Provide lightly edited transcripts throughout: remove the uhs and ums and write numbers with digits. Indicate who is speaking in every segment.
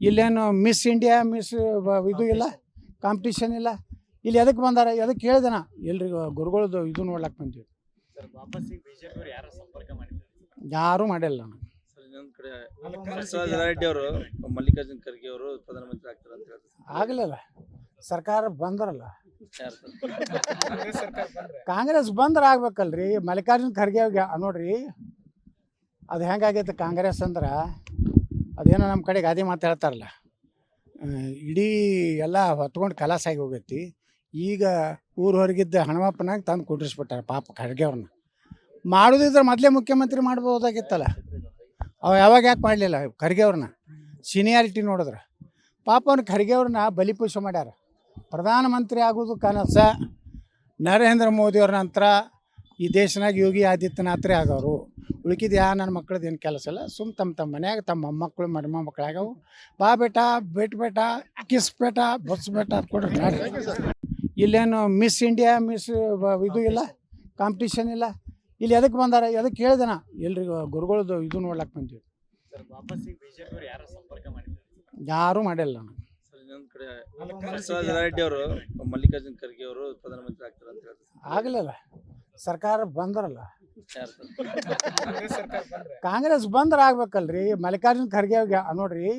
Speaker 1: ಇಲ್ಲೇನು miss India miss ಇದು ಇಲ್ಲ, ಕಾಂಪಿಟಿಷನ್ ಇಲ್ಲ. ಇಲ್ಲಿ ಎದಕ್ಕೆ ಬಂದಾರ, ಎದಕ್ಕೆ ಹೇಳಿದೆ ನಾ ಎಲ್ರಿಗೂ ಗುರುಗಳದ್ದು ಇದು ನೋಡ್ಲಕ್ಕೆ ಬಂದೀವಿ.
Speaker 2: ಸರ್ ವಾಪಸ್ ಈಗ ಬಿಜೆಪಿ ಅವರು ಯಾರು ಸಂಪರ್ಕ ಮಾಡಿದ್ದಾರೆ?
Speaker 1: ಯಾರೂ ಮಾಡಿಲ್ಲ ನಾನು.
Speaker 3: ಸರ್ ಇನ್ನೊಂದು ಕಡೆ ಬಸವರಾಜ ರೆಡ್ಡಿ ಅವರು ಮಲ್ಲಿಕಾರ್ಜುನ್ ಖರ್ಗೆ ಅವರು ಪ್ರಧಾನಮಂತ್ರಿ ಆಗ್ತಾರೆ ಅಂತ ಹೇಳ್ತಾರೆ.
Speaker 1: ಆಗಲಿಲ್ಲ, ಸರ್ಕಾರ ಬಂದ್ರಲ್ಲ.
Speaker 3: ಯಾರು ಸರ್?
Speaker 1: ಕಾಂಗ್ರೆಸ್ ಬಂದ್ರೆ ಆಗ್ಬೇಕಲ್ರಿ. ಮಲ್ಲಿಕಾರ್ಜುನ್ ಖರ್ಗೆ ನೋಡ್ರಿ, ಅದು ಹೆಂಗಾಗೈತೆ ಕಾಂಗ್ರೆಸ್ ಅಂದ್ರೆ, ಅದೇನೋ ನಮ್ಮ ಕಡೆ ಗಾದೆ ಮಾತು ಹೇಳ್ತಾರಲ್ಲ, ಇಡೀ ಎಲ್ಲ ಹೊತ್ಕೊಂಡು ಕಲಾಸಾಗಿ ಹೋಗೈತಿ. ಈಗ ಊರು ಹೊರಗಿದ್ದ ಹನುಮಪ್ಪನಾಗ ತಂದು ಕುಂಡ್ರಿಸ್ಬಿಟ್ಟಾರೆ ಪಾಪ ಖರ್ಗೆ ಅವ್ರನ್ನ. ಮಾಡೋದಿದ್ರೆ ಮೊದಲೇ ಮುಖ್ಯಮಂತ್ರಿ ಮಾಡ್ಬೋದಾಗಿತ್ತಲ್ಲ, ಅವ ಯಾವಾಗ ಯಾಕೆ ಮಾಡಲಿಲ್ಲ ಖರ್ಗೆ ಅವ್ರನ್ನ? ಸೀನಿಯಾರಿಟಿ ನೋಡಿದ್ರೆ ಪಾಪ ಅವ್ನ ಖರ್ಗೆ ಅವ್ರನ್ನ ಬಲಿಪೂಷ ಮಾಡ್ಯಾರ. ಪ್ರಧಾನಮಂತ್ರಿ ಆಗೋದು ಕನಸ ನರೇಂದ್ರ ಮೋದಿಯವ್ರ ನಂತರ ಈ ದೇಶನಾಗ ಯೋಗಿ ಆದಿತ್ಯನಾಥ್ರೇ ಆಗೋರು. ಉಳ್ಕಿದ ನನ್ನ ಮಕ್ಕಳದ್ದು ಏನು ಕೆಲಸ ಇಲ್ಲ. ತಮ್ಮ ಮನ್ಯಾಗ ತಮ್ಮ ಮೊಮ್ಮಕ್ಕಳು ಮಕ್ಕಳಾಗವು. ಬಾ ಬೇಟ, ಬೇಟ, ಕಿಸ್ ಬೇಟ, ಬಸ್ ಬೇಟ ಅಂತ ಕೊಡ್ರಿ ನೋಡ್ರಿ. ಇಲ್ಲೇನು ಮಿಸ್ ಇಂಡಿಯಾ ಮಿಸ್ ಇದು ಇಲ್ಲ, ಕಾಂಪಿಟಿಷನ್ ಇಲ್ಲ. ಇಲ್ಲಿ ಎದಕ್ಕೆ ಬಂದಾರ, ಎದಕ್ಕೆ ಹೇಳಿದೆ ನಾ ಎಲ್ರಿಗೂ ಗುರುಗಳದ್ದು ಇದು ನೋಡ್ಲಕ್ಕೆ ಬಂದೀವಿ.
Speaker 2: ಸರ್ ವಾಪಸ್ ಈಗ ಬಿಜೆಪಿ ಅವರು ಯಾರು ಸಂಪರ್ಕ ಮಾಡಿದ್ದಾರೆ?
Speaker 1: ಯಾರೂ ಮಾಡಿಲ್ಲ ನಾನು.
Speaker 3: ಸರ್ ಇನ್ನೊಂದು ಕಡೆ ಬಸವರಾಜ ರೆಡ್ಡಿ ಅವರು ಮಲ್ಲಿಕಾರ್ಜುನ್ ಖರ್ಗೆ ಅವರು ಪ್ರಧಾನಮಂತ್ರಿ ಆಗ್ತಾರೆ ಅಂತ ಹೇಳ್ತಾರೆ.
Speaker 1: ಆಗಲಿಲ್ಲ, ಸರ್ಕಾರ ಬಂದ್ರಲ್ಲ.
Speaker 3: ಯಾರು ಸರ್?
Speaker 1: ಕಾಂಗ್ರೆಸ್ ಬಂದ್ರೆ ಆಗ್ಬೇಕಲ್ರಿ. ಮಲ್ಲಿಕಾರ್ಜುನ್ ಖರ್ಗೆ ನೋಡ್ರಿ,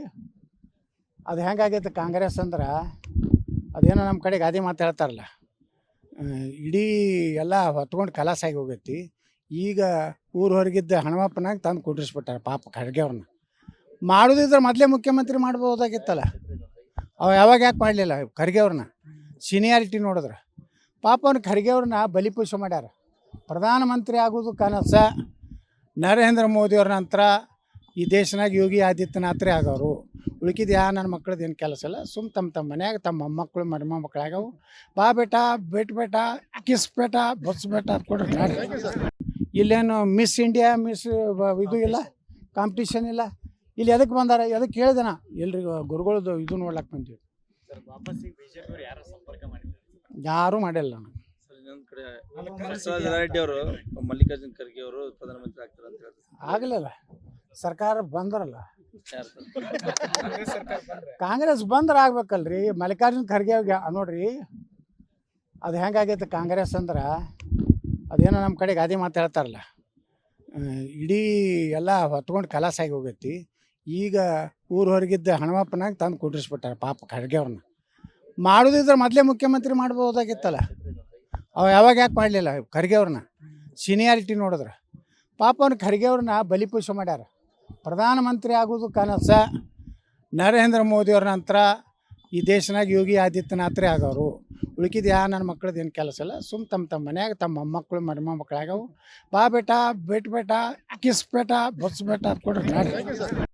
Speaker 1: ಅದು ಹೆಂಗಾಗೈತೆ ಕಾಂಗ್ರೆಸ್ ಅಂದ್ರೆ, ಅದೇನೋ ನಮ್ಮ ಕಡೆ ಗಾದೆ ಮಾತು ಹೇಳ್ತಾರಲ್ಲ, ಇಡೀ ಎಲ್ಲ ಹೊತ್ಕೊಂಡು ಕಲಾಸಾಗಿ ಹೋಗೈತಿ. ಈಗ ಊರು ಹೊರಗಿದ್ದ ಹನುಮಪ್ಪನಾಗ ತಂದು ಕುಂಡ್ರಿಸ್ಬಿಟ್ಟಾರೆ ಪಾಪ ಖರ್ಗೆ ಅವ್ರನ್ನ. ಮಾಡೋದಿದ್ರೆ ಮೊದಲೇ ಮುಖ್ಯಮಂತ್ರಿ ಮಾಡ್ಬೋದಾಗಿತ್ತಲ್ಲ, ಅವ ಯಾವಾಗ ಯಾಕೆ ಮಾಡಲಿಲ್ಲ ಖರ್ಗೆ ಅವ್ರನ್ನ? ಸೀನಿಯಾರಿಟಿ ನೋಡಿದ್ರೆ ಪಾಪ ಅವ್ನ ಖರ್ಗೆ ಅವ್ರನ್ನ ಬಲಿಪೂಷ ಮಾಡ್ಯಾರ. ಪ್ರಧಾನಮಂತ್ರಿ ಆಗೋದು ಕನಸ ನರೇಂದ್ರ ಮೋದಿಯವ್ರ ನಂತರ ಈ ದೇಶನಾಗ ಯೋಗಿ ಆದಿತ್ಯನಾಥ್ರೇ ಆಗೋರು. ಉಳ್ಕಿದ ನನ್ನ ಮಕ್ಕಳದ್ದು ಏನು ಕೆಲಸ ಇಲ್ಲ. ತಮ್ಮ ಮನ್ಯಾಗ ತಮ್ಮ ಮೊಮ್ಮಕ್ಕಳು ಮಕ್ಕಳಾಗವು. ಬಾ ಬೇಟ, ಬೇಟ, ಕಿಸ್ ಬೇಟ, ಬಸ್ ಬೇಟ ಅಂತ ಕೊಡ್ರಿ ನೋಡ್ರಿ. ಇಲ್ಲೇನು ಮಿಸ್ ಇಂಡಿಯಾ ಮಿಸ್ ಇದು ಇಲ್ಲ, ಕಾಂಪಿಟಿಷನ್ ಇಲ್ಲ. ಇಲ್ಲಿ ಎದಕ್ಕೆ ಬಂದಾರ, ಎದಕ್ಕೆ ಹೇಳಿದೆ ನಾ ಎಲ್ರಿಗೂ ಗುರುಗಳದ್ದು ಇದು ನೋಡ್ಲಕ್ಕೆ ಬಂದೀವಿ.
Speaker 2: ಸರ್ ವಾಪಸ್ ಈಗ ಬಿಜೆಪಿ ಅವರು ಯಾರು ಸಂಪರ್ಕ ಮಾಡಿದ್ದಾರೆ?
Speaker 1: ಯಾರೂ ಮಾಡಿಲ್ಲ ನಾನು.
Speaker 3: ಸರ್ ಇನ್ನೊಂದು ಕಡೆ ಬಸವರಾಜ ರೆಡ್ಡಿ ಅವರು ಮಲ್ಲಿಕಾರ್ಜುನ್ ಖರ್ಗೆ ಅವರು ಪ್ರಧಾನಮಂತ್ರಿ ಆಗ್ತಾರೆ ಅಂತ ಹೇಳ್ತಾರೆ.
Speaker 1: ಆಗಲಿಲ್ಲ, ಸರ್ಕಾರ ಬಂದ್ರಲ್ಲ.
Speaker 3: ಯಾರು ಸರ್?
Speaker 1: ಕಾಂಗ್ರೆಸ್ ಬಂದ್ರೆ ಆಗ್ಬೇಕಲ್ರಿ. ಮಲ್ಲಿಕಾರ್ಜುನ್ ಖರ್ಗೆ ನೋಡ್ರಿ, ಅದು ಹೆಂಗಾಗೈತೆ ಕಾಂಗ್ರೆಸ್ ಅಂದ್ರೆ, ಅದೇನೋ ನಮ್ಮ ಕಡೆ ಗಾದೆ ಮಾತು ಹೇಳ್ತಾರಲ್ಲ, ಇಡೀ ಎಲ್ಲ ಹೊತ್ಕೊಂಡು ಕಲಾಸಾಗಿ ಹೋಗೈತಿ. ಈಗ ಊರು ಹೊರಗಿದ್ದ ಹನುಮಪ್ಪನಾಗ ತಂದು ಕುಂಡ್ರಿಸ್ಬಿಟ್ಟಾರೆ ಪಾಪ ಖರ್ಗೆ ಅವ್ರನ್ನ. ಮಾಡೋದಿದ್ರೆ ಮೊದಲೇ ಮುಖ್ಯಮಂತ್ರಿ ಮಾಡ್ಬೋದಾಗಿತ್ತಲ್ಲ, ಅವ ಯಾವಾಗ ಯಾಕೆ ಮಾಡಲಿಲ್ಲ ಖರ್ಗೆ ಅವ್ರನ್ನ? ಸೀನಿಯಾರಿಟಿ ನೋಡಿದ್ರೆ ಪಾಪ ಅವ್ನ ಖರ್ಗೆ ಅವ್ರನ್ನ ಬಲಿಪೂಷ ಮಾಡ್ಯಾರ. ಪ್ರಧಾನಮಂತ್ರಿ ಆಗೋದು ಕನಸ ನರೇಂದ್ರ ಮೋದಿಯವ್ರ ನಂತರ ಈ ದೇಶನಾಗ ಯೋಗಿ ಆದಿತ್ಯನಾಥ್ರೇ ಆಗೋರು. ಉಳ್ಕಿದ ನನ್ನ ಮಕ್ಕಳದ್ದು ಏನು ಕೆಲಸ ಇಲ್ಲ. ತಮ್ಮ ಮನ್ಯಾಗ ತಮ್ಮ ಮೊಮ್ಮಕ್ಕಳು ಮಕ್ಕಳಾಗವು. ಬಾ ಬೇಟ, ಬೇಟ, ಕಿಸ್ ಬೇಟ, ಬಸ್ ಬೇಟ ಅಂತ ಕೊಡ್ರಿ ನೋಡ್ರಿ.